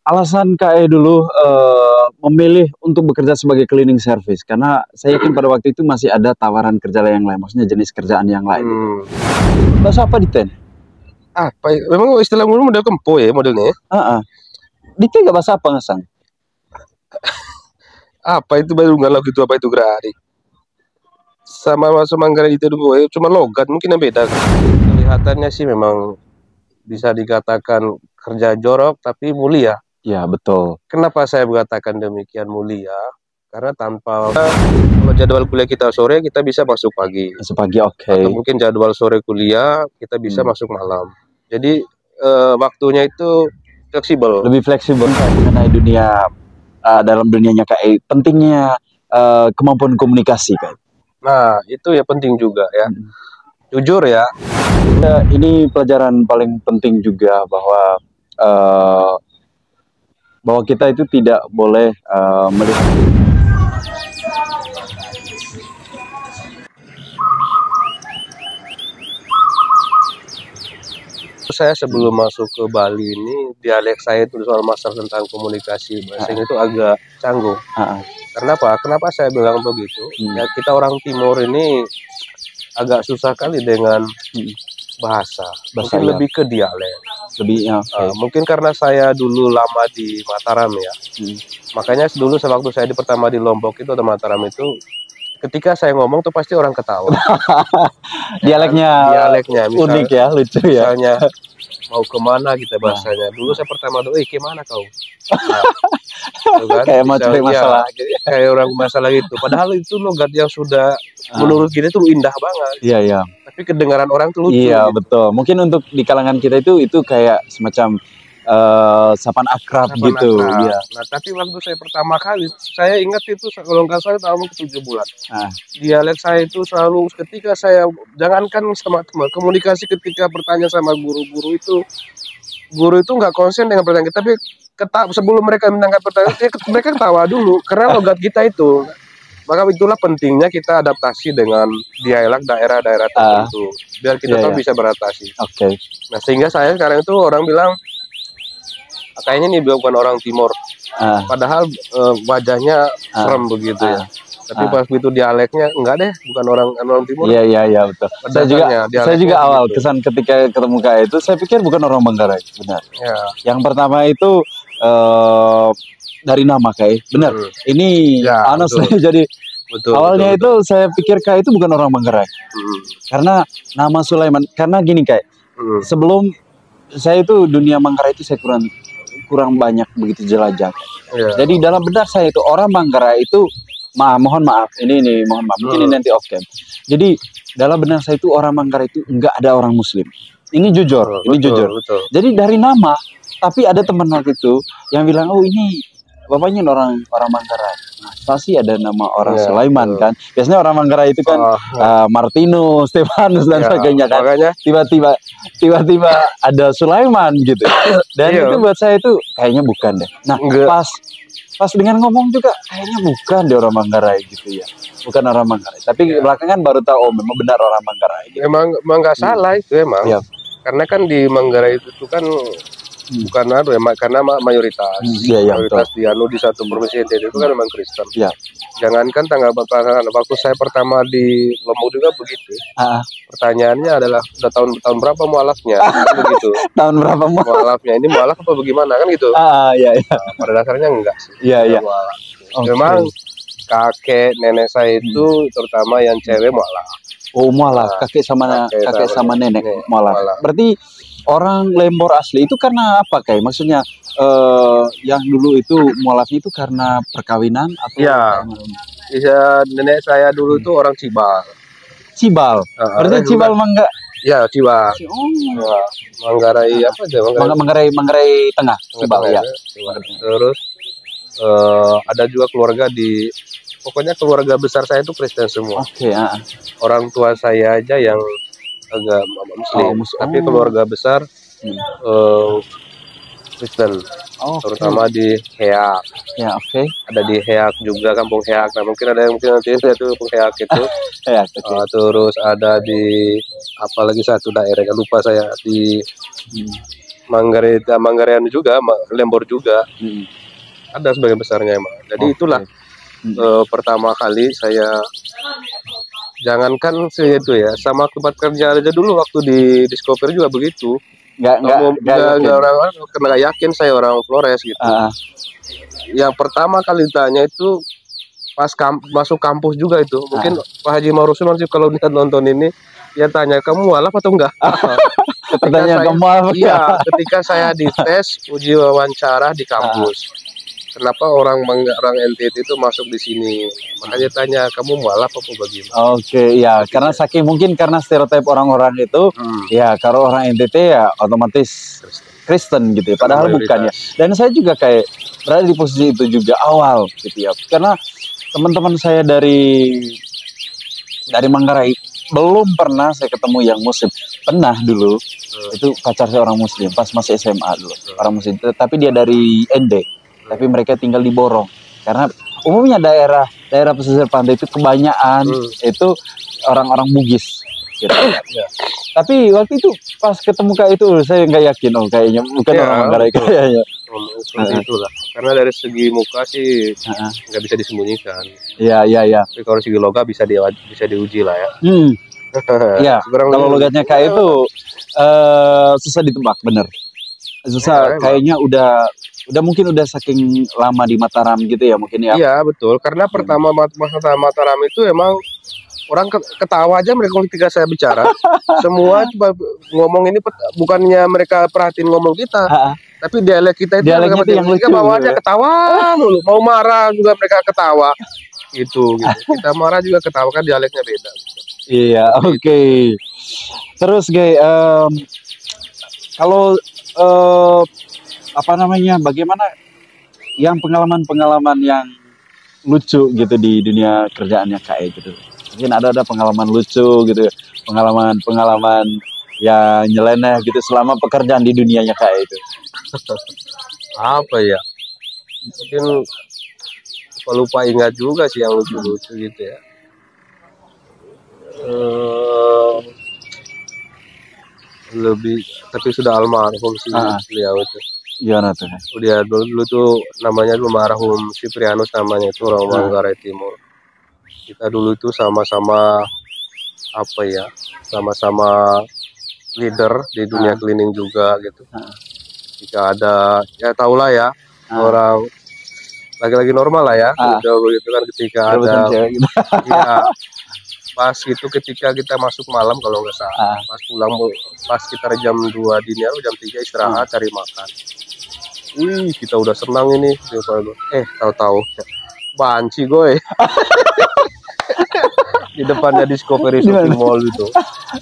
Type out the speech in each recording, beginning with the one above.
alasan KE dulu memilih untuk bekerja sebagai cleaning service karena saya yakin pada waktu itu masih ada tawaran kerja yang lain, maksudnya jenis kerjaan yang lain. Bahasa apa di TEN? Apa? Memang istilah model kempo ya modelnya. Di TEN nggak bahasa apa ngasang? Apa itu baru nggak gitu apa itu gerari? Sama Manggarai itu dulu, cuma logat mungkin yang beda. Kelihatannya sih memang bisa dikatakan kerja jorok tapi mulia. Ya betul. Kenapa saya mengatakan demikian mulia? Karena tanpa kalau jadwal kuliah kita sore kita bisa masuk pagi. Masuk pagi, oke. Atau mungkin jadwal sore kuliah kita bisa masuk malam. Jadi waktunya itu fleksibel. Lebih fleksibel mengenai dunia dalam dunianya KE. Pentingnya kemampuan komunikasi kan. Nah itu ya penting juga ya. Jujur ya. Ini pelajaran paling penting juga bahwa kita itu tidak boleh melihat. Saya sebelum masuk ke Bali ini dialek saya itu soal masalah tentang komunikasi bahasanya itu agak canggung. Kenapa? Kenapa saya bilang begitu? Ya kita orang Timur ini agak susah kali dengan bahasa. Mungkin lebih ke dialek. Mungkin karena saya dulu lama di Mataram ya. Makanya dulu sewaktu saya pertama di Lombok itu atau Mataram itu, ketika saya ngomong tuh pasti orang ketawa. Dialeknya misal, unik ya, lucu ya. Misalnya mau kemana kita bahasanya. Dulu saya pertama tuh, kemana kau? Kan? Kayak mau cari masalah. Ya, kayak orang masalah gitu. Padahal itu logat yang sudah menurut kita itu indah banget. Iya, iya. Tapi kedengaran orang tuh lucu. Iya, gitu. betul. Mungkin untuk di kalangan kita itu kayak semacam sapaan akrab gitu. Iya. Nah, tapi waktu saya pertama kali, saya ingat itu kalau nggak salah tahun ke-7 bulan. Dialek saya itu selalu ketika saya jangankan sama teman, komunikasi ketika bertanya sama guru-guru itu, guru itu nggak konsen dengan pertanyaan kita, tapi sebelum mereka menangkap pertanyaan, mereka ketawa dulu karena logat kita itu. Maka itulah pentingnya kita adaptasi dengan dialek daerah-daerah tertentu biar kita tahu bisa beradaptasi. Nah, sehingga saya sekarang itu orang bilang kayaknya nih bukan orang Timur, padahal wajahnya serem begitu ya. Tapi pas itu dialeknya enggak deh, bukan orang Timur. Iya betul. Saya juga awal kesan ketika ketemu KE itu saya pikir bukan orang Manggarai, benar. Ya. Yang pertama itu dari nama KE, benar. Ini saya jadi awalnya itu saya pikir KE itu bukan orang Manggarai. Karena nama Sulaiman, karena gini KE. Sebelum saya itu dunia Manggarai itu saya kurang banyak begitu jelajah. Jadi dalam benak saya itu orang Manggarai itu mohon maaf mungkin ini nanti off cam. Jadi dalam benak saya itu orang Manggarai itu enggak ada orang Muslim. Ini jujur, jujur. Jadi dari nama, tapi ada teman waktu itu yang bilang ini bapaknya orang Manggarai. Nah, pasti ada nama orang Sulaiman kan. Biasanya orang Manggarai itu kan Martino, Stefanus dan sebagainya kan. Makanya tiba-tiba ada Sulaiman gitu. Dan itu buat saya itu kayaknya bukan deh. Nah, pas dengan ngomong juga kayaknya bukan deh orang Manggarai gitu ya. Bukan orang Manggarai. Tapi belakangan baru tahu memang benar orang Manggarai gitu. Emang nggak salah itu emang. Karena kan di Manggarai itu kan bukan karena mayoritas mayoritas di satu provinsi NTT itu kan memang Kristen. Jangankan waktu saya pertama di Lombok juga begitu. Pertanyaannya adalah udah tahun berapa mualafnya begitu. Tahun berapa mualafnya? Ini mualaf apa bagaimana kan gitu. Nah, pada dasarnya enggak sih. Memang kakek nenek saya itu terutama yang cewek mualaf. Mualaf, kakek sama nenek mualaf. Berarti orang Lembor asli itu karena apa kayak? Maksudnya yang dulu itu mualafnya itu karena perkawinan atau? Nenek saya dulu itu orang Cibal. Berarti Cibal Mangga? Ya, Cibal. Manggarai apa aja? Manggarai Tengah. Cibal ya. Terus ada juga keluarga pokoknya keluarga besar saya itu Kristen semua. Orang tua saya aja yang agak Muslim, tapi keluarga besar Kristen, terutama di Heak. Ada di Heak juga, kampung Heak. Nah, mungkin ada yang nanti itu kampung Heak itu. Terus ada di apalagi satu daerah, lupa saya di Manggarean juga, Lembor juga. Ada sebagian besarnya emang. Jadi itulah pertama kali saya, jangankan itu ya, sama tempat kerja aja dulu waktu di Discovery juga begitu. Nggak orang, karena nggak yakin saya orang Flores gitu. Yang pertama kali tanya itu pas masuk kampus juga itu. Mungkin Pak Haji Marusun nanti kalau dia nonton ini, dia tanya, kamu mualaf atau enggak? Ketika saya dites uji wawancara di kampus, kenapa orang NTT itu masuk di sini? Makanya tanya, kamu mualaf apa bagaimana? Ya, karena mungkin karena stereotip orang-orang itu, ya kalau orang NTT ya otomatis Kristen gitu ya. Padahal bukan ya. Dan saya juga kayak berada di posisi itu juga awal gitu ya. Karena teman-teman saya dari Manggarai belum pernah saya ketemu yang muslim. Pernah dulu, itu pacar saya orang muslim pas masih SMA dulu, orang muslim. Tapi dia dari ND, tapi mereka tinggal di Borong. Karena umumnya daerah pesisir pantai itu kebanyakan itu orang-orang Bugis. Gitu. Tapi waktu itu pas ketemu kayak itu saya nggak yakin, kayaknya bukan orang Manggarai kayaknya. Itulah. Karena dari segi muka sih nggak bisa disembunyikan. Iya. Tapi kalau segi logat bisa diuji lah ya. Iya. Kalau logatnya kayak itu susah ditebak, bener. Susah. Kayaknya udah mungkin udah saking lama di Mataram gitu ya mungkin ya. Iya betul. Karena pertama Mataram itu emang orang ketawa aja mereka ketika saya bicara. Semua ngomong ini bukannya mereka perhatiin ngomong kita, tapi dialek kita itu yang lucu. Bawaannya ketawa dulu, mau marah juga mereka ketawa. Gitu. Kita marah juga ketawa, kan dialeknya beda. Iya, oke. Terus kalau bagaimana yang pengalaman yang lucu gitu di dunia kerjaannya kayak gitu? Mungkin ada pengalaman lucu gitu, pengalaman yang nyeleneh gitu selama pekerjaan di dunianya kayak itu. Apa ya? Mungkin lupa ingat juga sih yang lucu-lucu gitu ya. Tapi sudah almarhum sih beliau itu. Gimana tuh? Dia dulu tuh namanya almarhum Siprianus, namanya itu orang Manggarai Timur. Kita dulu itu sama-sama sama-sama leader di dunia cleaning juga gitu. Jika ada, ya tahulah ya, orang lagi-lagi normal lah ya, udah begitu kan ketika ada, ya pas itu ketika kita masuk malam kalau nggak salah, pas pulang, pas sekitar jam 2 dini atau jam 3 istirahat cari makan. Kita udah senang ini, tahu-tahu banci gue. Di depannya Discovery Shopping Mall itu,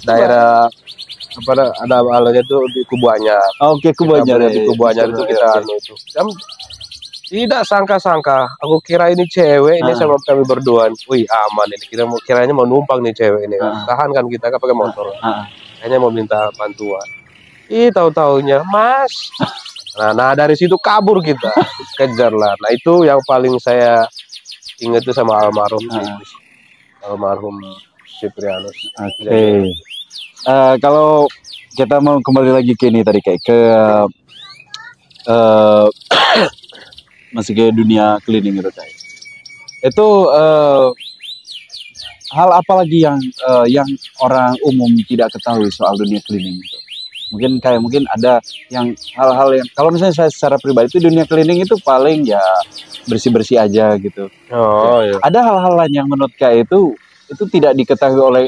daerah ada alanya tuh di Kubu Anyar. Kubu Anyar. Di Kubu Anyar itu kita itu. Tidak sangka-sangka, aku kira ini cewek ini sama kami berdua. Wih, aman ini. Kiranya mau numpang nih cewek ini. Tahan kan kita kan pakai motor. Kayaknya mau minta bantuan. Tahu-taunya, Mas. Nah dari situ kabur kita, kejar lah. Nah itu yang paling saya ingat tuh sama almarhum Siprianus. Kalau kita mau kembali lagi ke ini tadi kayak ke masih ke dunia cleaning gitu kayak itu, hal apa lagi yang orang umum tidak ketahui soal dunia cleaning itu? Mungkin ada yang hal-hal yang kalau misalnya saya secara pribadi itu dunia cleaning itu paling ya bersih-bersih aja gitu. Iya. Ada hal-hal lain yang menurut kayak itu tidak diketahui oleh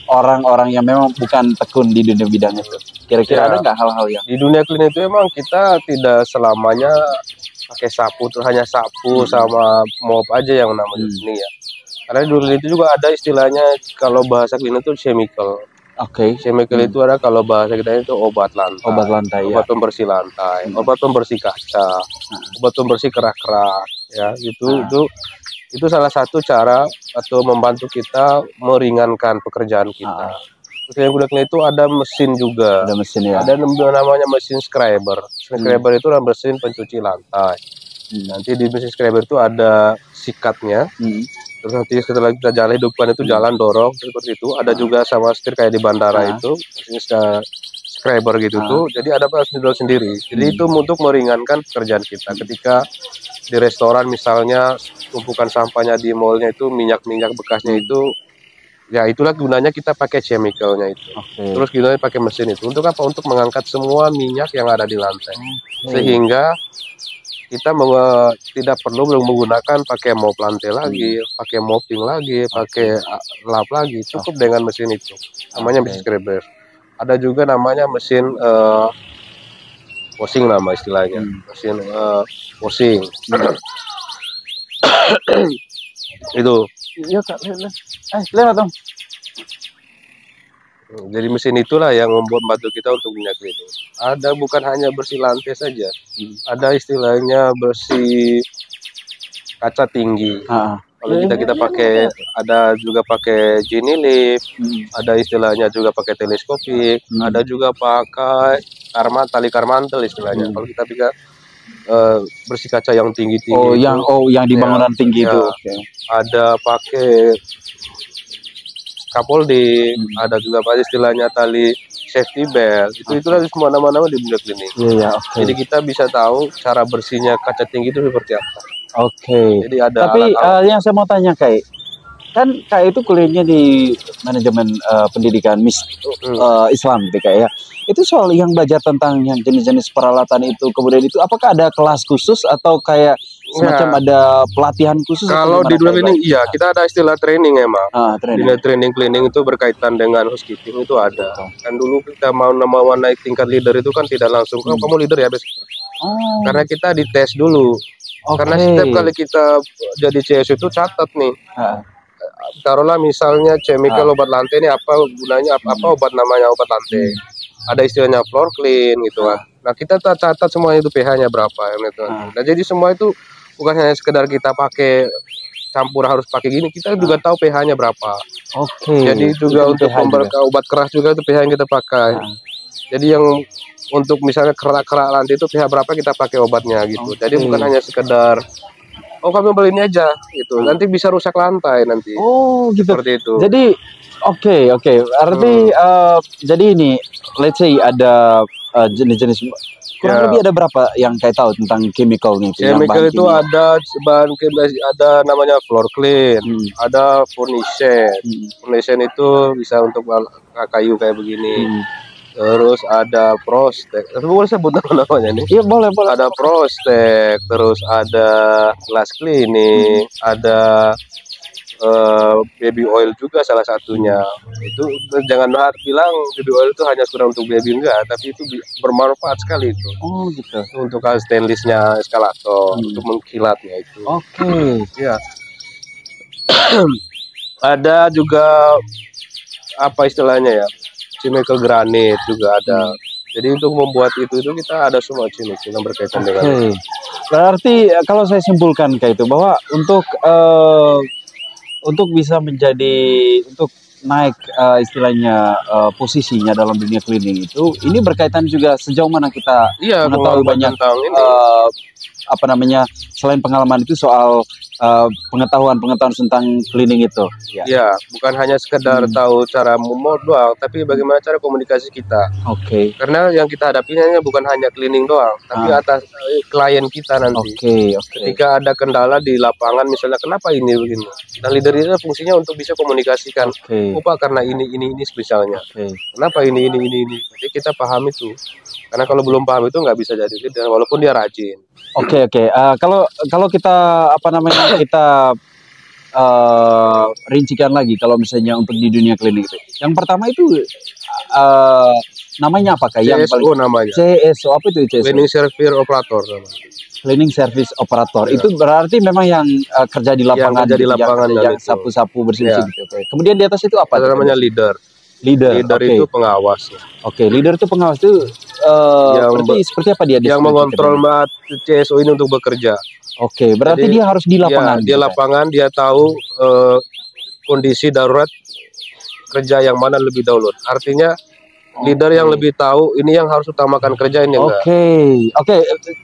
orang-orang yang memang bukan tekun di dunia bidang itu. Kira-kira ada nggak hal-hal yang di dunia cleaning itu emang kita tidak selamanya pakai sapu, tuh hanya sapu sama mop aja yang namanya ini ya. Karena dulu itu juga ada istilahnya, kalau bahasa cleaning itu chemical. Chemical itu ada, kalau bahasa kita itu obat lantai, obat pembersih lantai, obat pembersih kaca, obat pembersih kerak-kerak, ya itu salah satu cara atau membantu kita meringankan pekerjaan kita. Terus yang gudangnya itu ada mesin juga, ada namanya mesin scrubber. Scrubber itu adalah mesin pencuci lantai. Nanti di mesin scrubber itu ada sikatnya. Terus nanti setelah kita jalan depan itu jalan dorong seperti itu. Ada juga sama setir kayak di bandara itu, subscriber gitu tuh, jadi ada vendor sendiri. Jadi itu untuk meringankan pekerjaan kita. Ketika di restoran misalnya tumpukan sampahnya di mallnya itu minyak-minyak bekasnya itu, ya itulah gunanya kita pakai chemicalnya itu. Terus gunanya pakai mesin itu untuk apa? Untuk mengangkat semua minyak yang ada di lantai, sehingga kita tidak perlu menggunakan pakai mop lantai lagi, pakai mopping lagi, pakai lap lagi. Cukup dengan mesin itu. Namanya mesin scrubber. Ada juga namanya mesin washing nama istilahnya. Mesin washing. Itu. Iya Kak, lewat dong. Jadi mesin itulah yang membantu kita untuk minyak cleaning. Ada bukan hanya bersih lantai saja, ada istilahnya bersih kaca tinggi. Kalau kita pakai, ada juga pakai genie lift, ada istilahnya juga pakai teleskopik, ada juga pakai tali karmantel istilahnya. Kalau kita pakai bersih kaca yang tinggi-tinggi. Yang di bangunan tinggi itu. Ada pakai scaffolding, ada juga istilahnya tali safety belt. Itulah semua nama-nama di dunia cleaning. Jadi kita bisa tahu cara bersihnya kaca tinggi itu seperti apa. Jadi ada. Tapi yang saya mau tanya kan itu kuliahnya di manajemen pendidikan Islam gitu ya. Itu soal yang belajar tentang yang jenis-jenis peralatan itu, kemudian itu apakah ada kelas khusus atau kayak semacam ada pelatihan khusus? Kalau di dunia cleaning iya, kita ada istilah training emang. Training cleaning itu berkaitan dengan housekeeping itu ada. Kan dulu kita mau naik tingkat leader itu kan tidak langsung kamu leader ya besok. Karena kita dites dulu. Karena setiap kali kita jadi CS itu catat nih. Taruhlah misalnya chemical obat lantai ini apa gunanya, apa obat namanya obat lantai. Ada istilahnya floor clean gitu kan. Nah kita catat semua itu pH-nya berapa gitu. Nah jadi semua itu bukan hanya sekedar kita pakai campur harus pakai gini, kita juga tahu pH-nya berapa. Jadi juga untuk obat keras juga itu pH yang kita pakai. Jadi yang untuk misalnya kerak-kerak lantai itu pH berapa kita pakai obatnya gitu. Jadi bukan hanya sekedar kami beli ini aja gitu. Nanti bisa rusak lantai nanti. Gitu. Seperti itu. Jadi oke. Arti jadi ini let's say ada jenis-jenis kurang lebih ada berapa yang kayak tahu tentang chemicalnya itu? Chemical itu ada bahan ada namanya floor clean, ada furnishen. Furnishen itu bisa untuk kayu kayak begini. Terus ada prostek. Boleh sebut namanya nih? Iya boleh. Ada prostek, terus ada glass cleaning, ada baby oil juga salah satunya. Itu jangan bilang baby oil itu hanya sekedar untuk baby, enggak, tapi itu bermanfaat sekali itu. Gitu. Untuk stainlessnya eskalator, untuk mengkilatnya itu. Ya. Ada juga apa istilahnya ya? Chemical granite juga ada. Jadi untuk membuat itu kita ada semua chemical yang berkaitan dengan. Berarti kalau saya simpulkan kayak itu bahwa untuk bisa untuk naik istilahnya posisinya dalam dunia cleaning itu, ini berkaitan juga sejauh mana kita mengetahui banyak selain pengalaman itu soal pengetahuan tentang cleaning itu. Ya, bukan hanya sekedar tahu cara memot doang, tapi bagaimana cara komunikasi kita. Karena yang kita hadapinya bukan hanya cleaning doang, tapi atas klien kita nanti. Ketika ada kendala di lapangan, misalnya kenapa ini begini. Nah, leader itu fungsinya untuk bisa komunikasikan. Pak, karena ini misalnya. Kenapa ini. Jadi kita paham itu. Karena kalau belum paham itu nggak bisa jadi leader, walaupun dia rajin. Kalau kita kita rincikan lagi kalau misalnya untuk di dunia cleaning itu. Yang pertama itu namanya apakah? CSO namanya. CSO apa itu CSO? Cleaning Service Operator namanya. Cleaning Service Operator. Itu berarti memang yang kerja di lapangan, yang sapu-sapu bersih-bersih gitu. Kemudian di atas itu apa? Ada namanya leader. Leader itu pengawas. Leader itu pengawas itu berarti seperti apa dia? Yang mengontrol CSO ini untuk bekerja. Berarti dia harus di lapangan. Dia lapangan, dia tahu kondisi darurat kerja yang mana lebih dahulu. Artinya leader yang lebih tahu ini yang harus utamakan kerja ini enggak.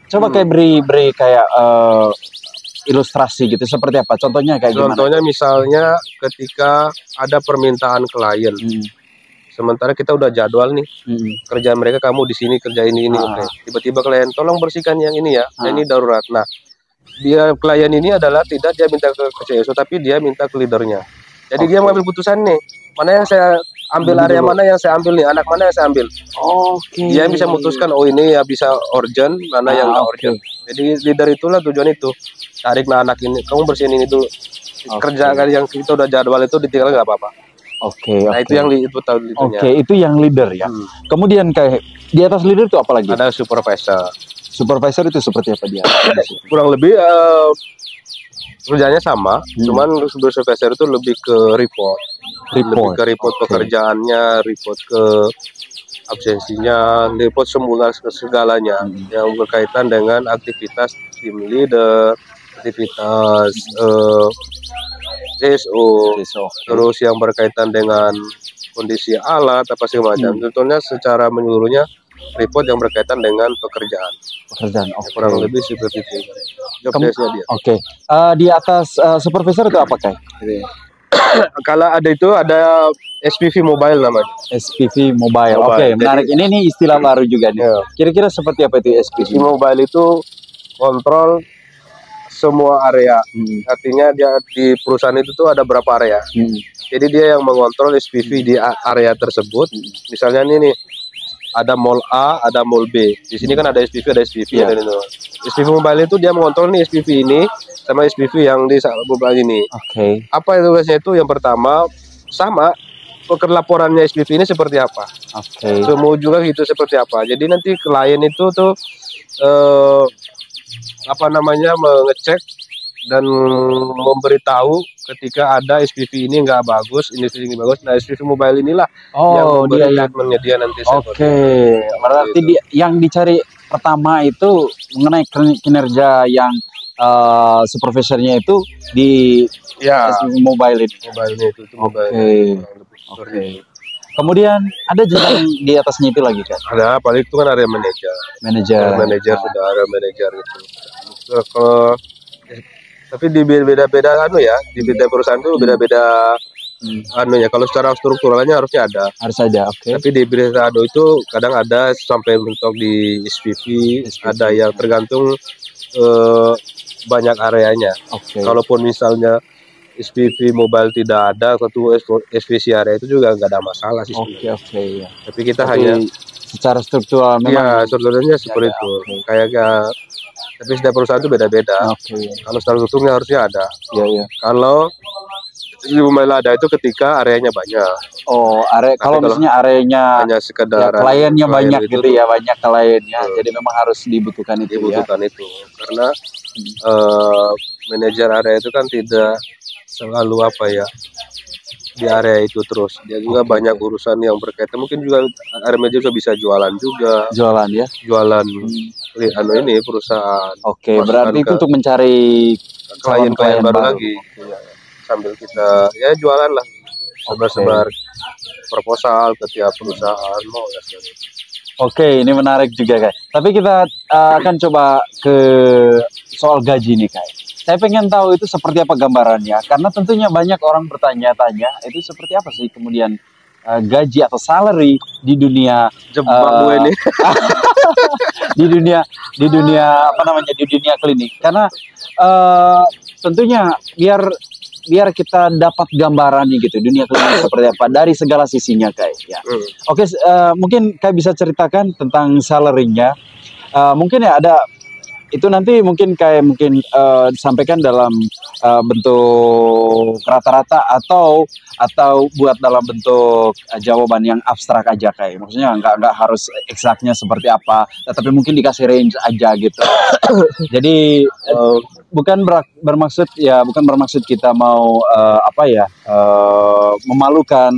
Coba kayak beri kayak ilustrasi gitu, seperti apa? Contohnya kayak gimana? Contohnya misalnya ketika ada permintaan klien. Sementara kita udah jadwal nih, kerjaan mereka kamu di sini kerja ini. Oke. Tiba-tiba klien tolong bersihkan yang ini ya, ini darurat. Nah, dia klien ini adalah tidak dia minta ke CSO, tapi dia minta ke leadernya. Jadi dia mengambil putusan nih, mana yang saya ambil, area mana yang saya ambil nih, anak mana yang saya ambil. Dia bisa memutuskan, oh ini ya bisa urgent, mana yang nggak urgent. Jadi leader itulah tujuan itu, tariklah anak ini, kamu bersihin ini tuh, kerja yang kita udah jadwal itu ditinggal nggak apa-apa. Nah itu yang itu tahu leadernya. Itu yang leader ya. Kemudian kayak di atas leader itu apa lagi? Ada supervisor. Supervisor itu seperti apa dia? Kurang lebih kerjanya sama, cuman supervisor itu lebih ke report. Lebih ke report pekerjaannya, report ke absensinya, report semula segalanya yang berkaitan dengan aktivitas tim leader, aktivitas CSO, terus yang berkaitan dengan kondisi alat apa segala macam. Contohnya secara menyeluruhnya report yang berkaitan dengan pekerjaan. Kurang lebih seperti itu. Oke. Di atas supervisor itu apa kayak? Kalau ada itu ada SPV mobile namanya. SPV mobile. Oke, menarik. Ini nih istilah baru juga nih. Kira-kira seperti apa itu SPV mobile itu? Kontrol semua area. Artinya dia di perusahaan itu tuh ada berapa area. Jadi dia yang mengontrol SPV di area tersebut. Misalnya ini nih, ada mall A, ada mall B. Di sini kan ada SPV, ada SPV. SPV mobile itu dia mengontrol nih SPV ini sama SPV yang di mobile ini. Apa itu tugasnya itu? Yang pertama, sama laporannya SPV ini seperti apa. Semua juga gitu seperti apa. Jadi nanti klien itu tuh mengecek dan memberitahu ketika ada SPV ini nggak bagus, ini bagus. Nah, SPV mobile inilah yang dia menyedia nanti. Berarti yang dicari pertama itu mengenai kinerja yang supervisornya itu di SPV mobile ini. Kemudian ada jenjang di atasnya itu lagi kan? Ada, paling itu kan area manajer. Sudah area manajer gitu. Kalau tapi di beda-beda di beda perusahaan itu beda-beda kalau secara strukturalnya harus ada. Tapi di beda itu kadang ada sampai mentok di SPV, ada yang tergantung banyak areanya. Kalaupun misalnya SPV mobile tidak ada, satu SPV area itu juga nggak ada masalah sih. Tapi kita hanya secara struktural memang. Strukturalnya seperti itu. Tapi setiap perusahaan itu beda-beda. Kalau secara strukturnya harusnya ada. Kalau di mobile ada itu ketika areanya banyak. Kalau misalnya areanya hanya sekedar kliennya banyak gitu ya, banyak kliennya. Jadi memang harus dibutuhkan itu. Karena manajer area itu kan tidak selalu di area itu terus. Dia juga banyak urusan yang berkaitan. Mungkin juga area manajer juga bisa jualan juga. Jualan ini perusahaan. Berarti itu untuk mencari klien-klien baru lagi. Sambil kita jualan lah. Sebar-sebar proposal ke tiap perusahaan. Ini menarik juga Kak. Tapi kita akan coba ke soal gaji nih Kak. Saya pengen tahu itu seperti apa gambarannya, karena tentunya banyak orang bertanya-tanya itu seperti apa sih kemudian gaji atau salary di dunia ini di dunia klinik. Karena tentunya biar kita dapat gambarannya gitu dunia klinik seperti apa dari segala sisinya Kak ya. Mungkin Kak bisa ceritakan tentang salary-nya. Mungkin ya ada itu nanti mungkin disampaikan dalam bentuk rata-rata atau buat dalam bentuk jawaban yang abstrak aja Kayak maksudnya nggak harus eksaknya seperti apa, tapi mungkin dikasih range aja gitu. Jadi bukan bermaksud kita mau memalukan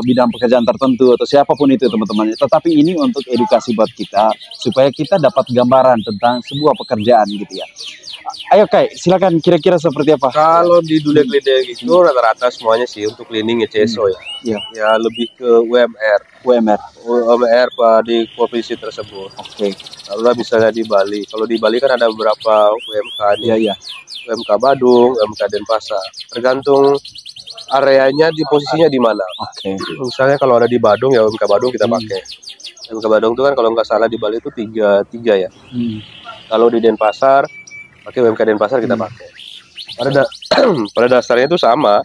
bidang pekerjaan tertentu atau siapapun itu teman-teman, tetapi ini untuk edukasi buat kita supaya kita dapat gambaran tentang sebuah pekerjaan gitu ya. Ayo Kai, silakan kira-kira seperti apa? Kalau di dunia klinik itu rata-rata semuanya sih untuk cleaning CSO ya lebih ke UMR di provinsi tersebut. Lalu misalnya di Bali, kalau di Bali kan ada beberapa UMK UMK Badung, UMK Denpasar, tergantung areanya di posisinya di mana. Oke. Misalnya kalau ada di Badung ya UMK Badung kita pakai. UMK Badung itu kan kalau nggak salah di Bali itu tiga ya. Kalau di Denpasar pakai UMK Denpasar kita pakai. Pada dasarnya itu sama.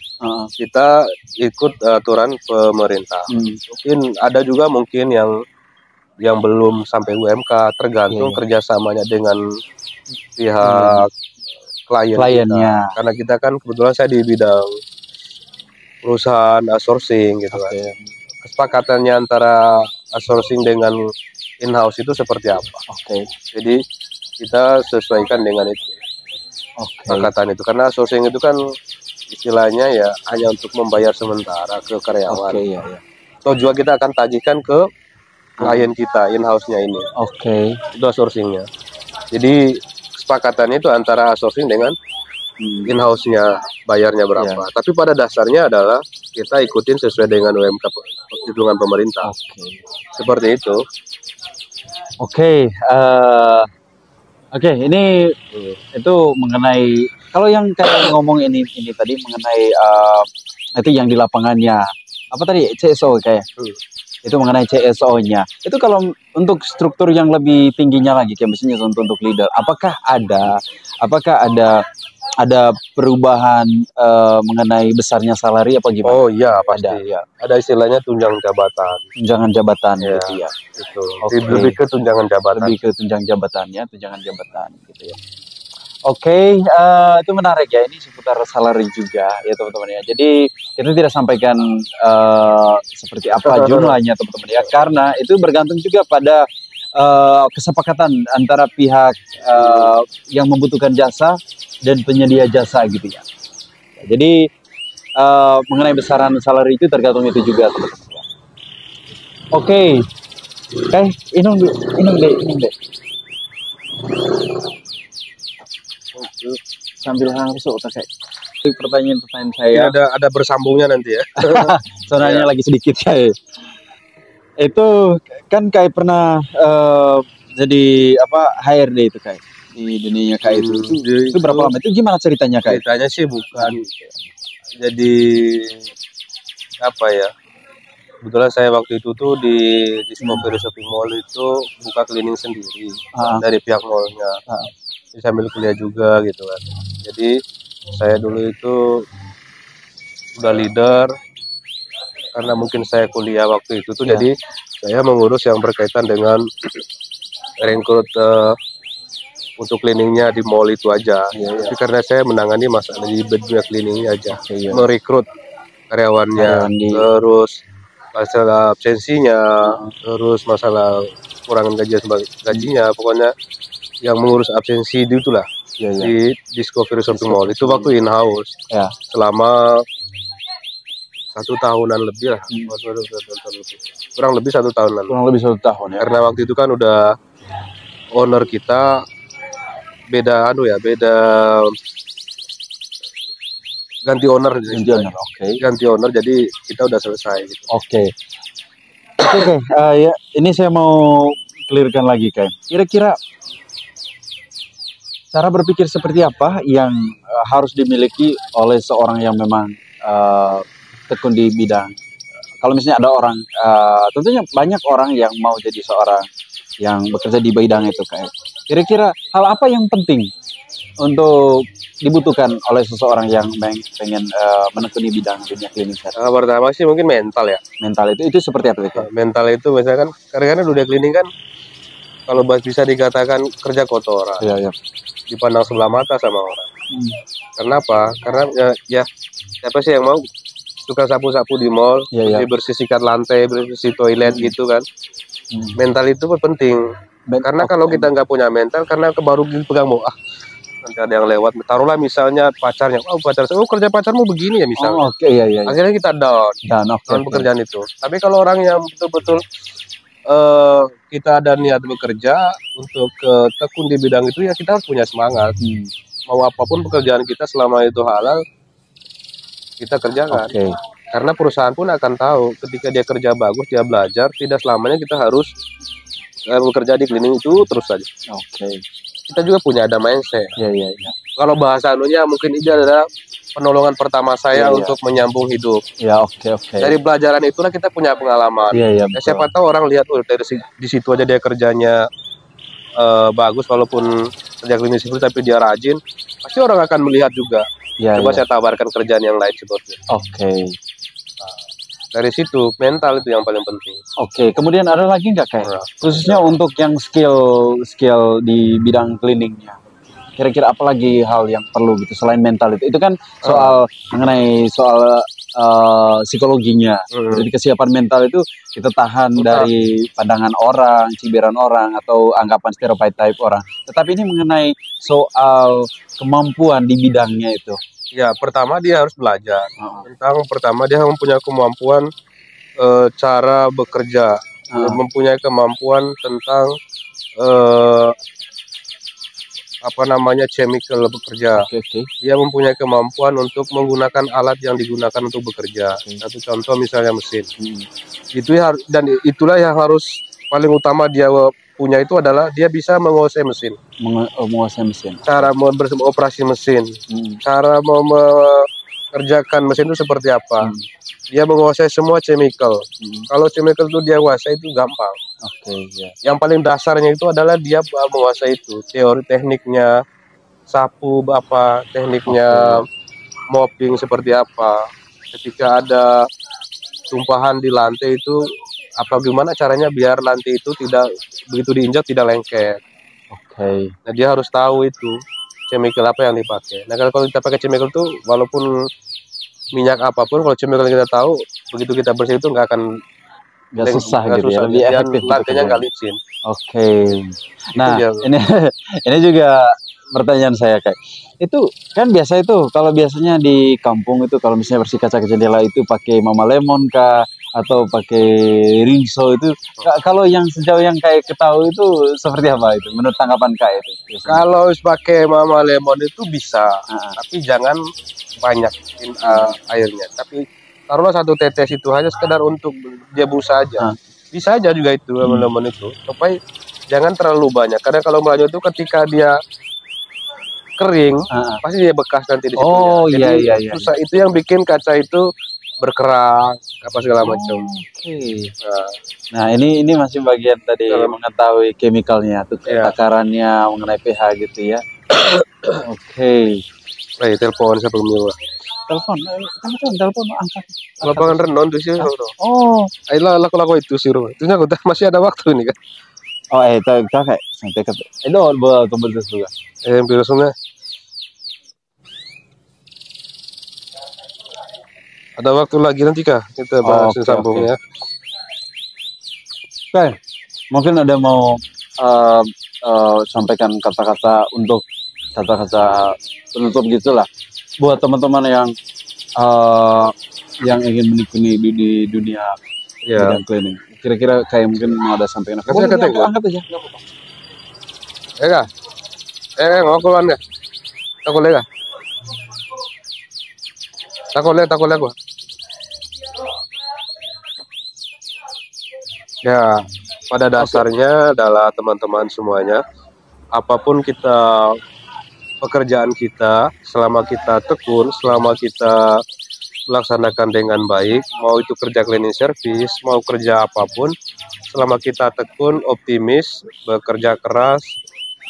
Kita ikut aturan pemerintah. Mungkin ada juga yang belum sampai UMK, tergantung kerjasamanya dengan pihak kliennya. Karena kita kan kebetulan saya di bidang perusahaan outsourcing gitu kan. Kesepakatannya antara outsourcing dengan in-house itu seperti apa? Jadi kita sesuaikan dengan itu. Kesepakatan itu, karena outsourcing itu kan istilahnya ya hanya untuk membayar sementara ke karyawan. Atau juga kita akan tagihkan ke klien kita in-house-nya ini. Itu outsourcing-nya. Jadi kesepakatannya itu antara outsourcing dengan in-house-nya, bayarnya berapa. Tapi pada dasarnya adalah kita ikutin sesuai dengan UMK hitungan pemerintah. Seperti itu. Ini itu mengenai kalau yang kayak ngomong ini tadi mengenai itu yang di lapangannya apa tadi CSO kayak itu mengenai CSO-nya itu kalau untuk struktur yang lebih tingginya lagi kayak misalnya untuk leader apakah ada perubahan mengenai besarnya salary apa gimana? Oh iya pasti. Ada istilahnya tunjangan jabatan. Tunjangan jabatan gitu ya. Itu. Lebih ke tunjangan jabatan. Lebih ke tunjangan jabatannya, tunjangan jabatan gitu ya. Itu menarik ya, ini seputar salary juga ya teman-teman ya. Jadi kita tidak sampaikan seperti apa jumlahnya teman-teman ya, karena itu bergantung juga pada kesepakatan antara pihak yang membutuhkan jasa dan penyedia jasa gitu ya. Jadi mengenai besaran salary itu tergantung itu juga teman-teman ya. Minum deh. Sambil langsung pakai pertanyaan saya. Ada bersambungnya nanti ya. Soalnya lagi sedikit kayak itu kan kayak pernah jadi HRD itu kayak di dunia kayak itu berapa lama itu gimana ceritanya kayak? Ceritanya sih bukan jadi apa ya? Kebetulan saya waktu itu tuh di Discovery Shopping Mall itu buka cleaning sendiri dari pihak mallnya. Sambil kuliah juga gitu kan. Jadi saya dulu itu udah leader karena mungkin saya kuliah waktu itu tuh jadi saya mengurus yang berkaitan dengan rekrut untuk cleaningnya di mall itu aja. Tapi karena saya menangani masalah di dunia cleaningnya aja, merekrut karyawannya, terus masalah absensinya, terus masalah kurangan gajinya, pokoknya yang mengurus absensi itulah di Discovery Shopping Mall itu waktu in-house selama 1 tahunan lebih lah, kurang lebih 1 tahunan. Kurang lebih 1 tahun ya. Karena waktu itu kan udah owner kita beda ganti owner. Ganti owner jadi kita udah selesai gitu. Ya ini saya mau clearkan lagi kayak kira-kira cara berpikir seperti apa yang harus dimiliki oleh seorang yang memang tekun di bidang. Kalau misalnya ada orang, tentunya banyak orang yang mau jadi seorang yang bekerja di bidang itu kayak. Kira-kira hal apa yang penting untuk dibutuhkan oleh seseorang yang pengen menekuni bidang dunia cleaning service? Pertama sih mungkin mental ya. Mental itu seperti apa itu? Mental itu misalkan karena dunia cleaning kan kalau bisa dikatakan kerja kotoran. Dipandang sebelah mata sama orang. Kenapa? Karena ya siapa sih yang mau suka sapu-sapu di mall, bersihkan lantai, bersih toilet gitu kan. Mental itu penting. Karena kalau kita nggak punya mental, karena baru pegang mau nanti ada yang lewat, taruhlah misalnya pacarnya, kerja pacarmu begini ya misalnya. Akhirnya kita down pekerjaan itu. Tapi kalau orang yang betul-betul kita ada niat bekerja untuk tekun di bidang itu ya kita harus punya semangat. Mau apapun pekerjaan kita selama itu halal kita kerjakan. Karena perusahaan pun akan tahu ketika dia kerja bagus, dia belajar, tidak selamanya kita harus bekerja di cleaning itu terus saja. Kita juga punya ada mindset. Kalau bahasa anunya mungkin ini adalah penolongan pertama saya untuk menyambung hidup. Ya, oke. Dari pelajaran itulah kita punya pengalaman. Iya, Ya, siapa tahu orang lihat dari di situ aja dia kerjanya bagus, walaupun kerja klinis sipil tapi dia rajin, pasti orang akan melihat juga. Coba saya tawarkan kerjaan yang lain seperti itu. Oke. Dari situ mental itu yang paling penting. Oke, kemudian ada lagi nggak kayak khususnya untuk yang skill di bidang cleaningnya? Kira-kira apa lagi hal yang perlu gitu selain mental itu? Itu kan soal mengenai soal psikologinya. Jadi kesiapan mental itu kita tahan dari pandangan orang, cibiran orang, atau anggapan stereotype orang. Tetapi ini mengenai soal kemampuan di bidangnya itu. Ya, pertama dia harus belajar. Pertama dia mempunyai kemampuan cara bekerja, mempunyai kemampuan tentang chemical bekerja. Dia mempunyai kemampuan untuk menggunakan alat yang digunakan untuk bekerja. Satu contoh misalnya mesin. Itu ya, dan itulah yang harus paling utama dia punya, itu adalah dia bisa menguasai mesin. Menguasai mesin. Cara beroperasi mesin. Cara mengerjakan mesin itu seperti apa. Dia menguasai semua chemical. Kalau chemical itu dia kuasai itu gampang. Yang paling dasarnya itu adalah dia menguasai itu. Teori tekniknya, sapu apa, tekniknya mopping seperti apa. Ketika ada tumpahan di lantai itu, gimana caranya biar lantai itu tidak begitu diinjak tidak lengket. Nah, dia harus tahu itu chemical apa yang dipakai. Nah, kalau kita pakai chemical itu, walaupun minyak apapun, kalau chemical yang kita tahu, begitu kita bersih itu nggak susah gitu ya, lebih efektif. Lantainya nggak licin. Nah, ini juga pertanyaan saya kayak itu kan biasa itu kalau biasanya di kampung itu kalau misalnya bersih kaca jendela itu pakai Mama Lemon kah atau pakai Rinso itu. Kalau yang sejauh yang kayak ketahui itu seperti apa itu menurut tanggapan kak itu? Kalau pakai Mama Lemon itu bisa, tapi jangan banyak airnya. Tapi taruhlah 1 tetes itu hanya sekedar untuk debu saja. Bisa aja juga itu Mama Lemon itu, supaya jangan terlalu banyak. Karena kalau banyak itu ketika dia kering, pasti dia bekas nanti di situ. Iya. Susah, itu yang bikin kaca itu berkerak apa segala macam. Nah, ini masih bagian tadi mengetahui chemicalnya, tuh takarannya mengenai pH gitu ya. Telepon siapa dulu? Telepon angkat. Lapangan renon tuh sih. Ayolah laku itu sih. Itunya masih ada waktu ini kan. Kakak sampai ke itu kembali juga. Biasanya ada waktu lagi nanti kah kita bahas sambungnya. Mungkin ada mau sampaikan kata-kata untuk kata-kata penutup gitulah buat teman-teman yang ingin menekuni di dunia bidang cleaning. Kira-kira kayak mungkin mau ada sampaikan apa? Angkat aja. Mau keluar nggak? Takole gua. Ya, pada dasarnya adalah teman-teman semuanya, apapun pekerjaan kita, selama kita tekun, selama kita melaksanakan dengan baik, mau itu kerja cleaning service, mau kerja apapun, selama kita tekun, optimis, bekerja keras,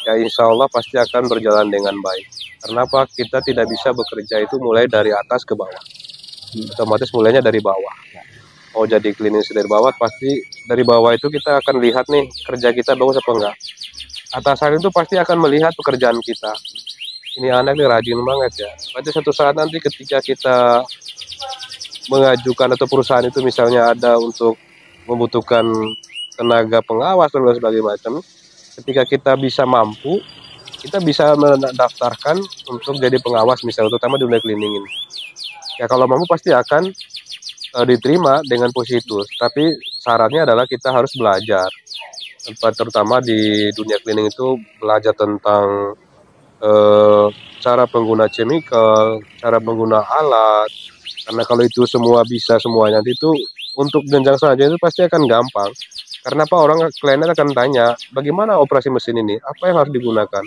ya insya Allah pasti akan berjalan dengan baik. Kenapa? Kita tidak bisa bekerja itu mulai dari atas ke bawah, otomatis mulainya dari bawah. Mau jadi cleaning dari bawah, pasti dari bawah itu kita akan lihat nih kerja kita bagus apa enggak. Atasan itu pasti akan melihat pekerjaan kita. Ini anak ini rajin banget ya. Berarti suatu saat nanti ketika kita mengajukan atau perusahaan itu misalnya ada untuk membutuhkan tenaga pengawas dan sebagainya macam, ketika kita bisa mampu, kita bisa mendaftarkan untuk jadi pengawas misalnya, terutama di dunia cleaning ini. Ya kalau mampu pasti akan diterima dengan positif, tapi syaratnya adalah kita harus belajar, terutama di dunia cleaning itu belajar tentang cara pengguna chemical, cara pengguna alat. Karena kalau itu semua bisa semuanya, nanti itu untuk jenjang selanjutnya itu pasti akan gampang. Karena apa, kliennya akan tanya, bagaimana operasi mesin ini, apa yang harus digunakan.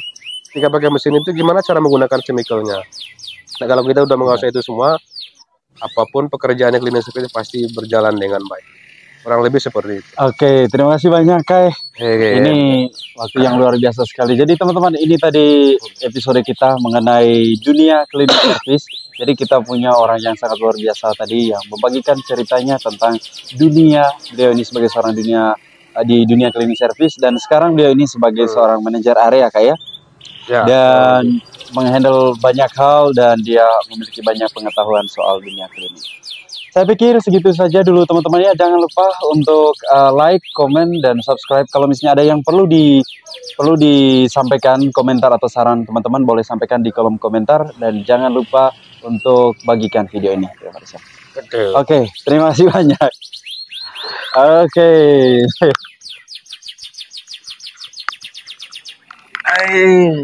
Ketika pakai mesin itu gimana cara menggunakan chemicalnya. Nah, kalau kita udah menguasai itu semua, apapun pekerjaan klinis seperti pasti berjalan dengan baik. Kurang lebih seperti itu. Oke, terima kasih banyak Kai. Ini waktu yang luar biasa sekali. Jadi teman-teman, ini tadi episode kita mengenai dunia klinik servis. Jadi kita punya orang yang sangat luar biasa tadi yang membagikan ceritanya tentang dunia. Beliau ini sebagai seorang di dunia klinik servis, dan sekarang beliau ini sebagai seorang manajer area Kak ya. Dan menghandle banyak hal, dan dia memiliki banyak pengetahuan soal dunia klinik. Saya pikir segitu saja dulu teman-teman ya. Jangan lupa untuk like, komen, dan subscribe. Kalau misalnya ada yang perlu disampaikan komentar atau saran, teman-teman boleh sampaikan di kolom komentar, dan jangan lupa untuk bagikan video ini. Oke, terima kasih banyak. Oke.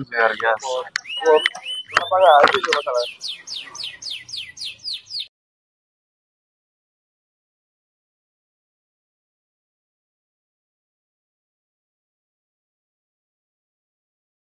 Luar biasa. Kenapa nggak itu masalah?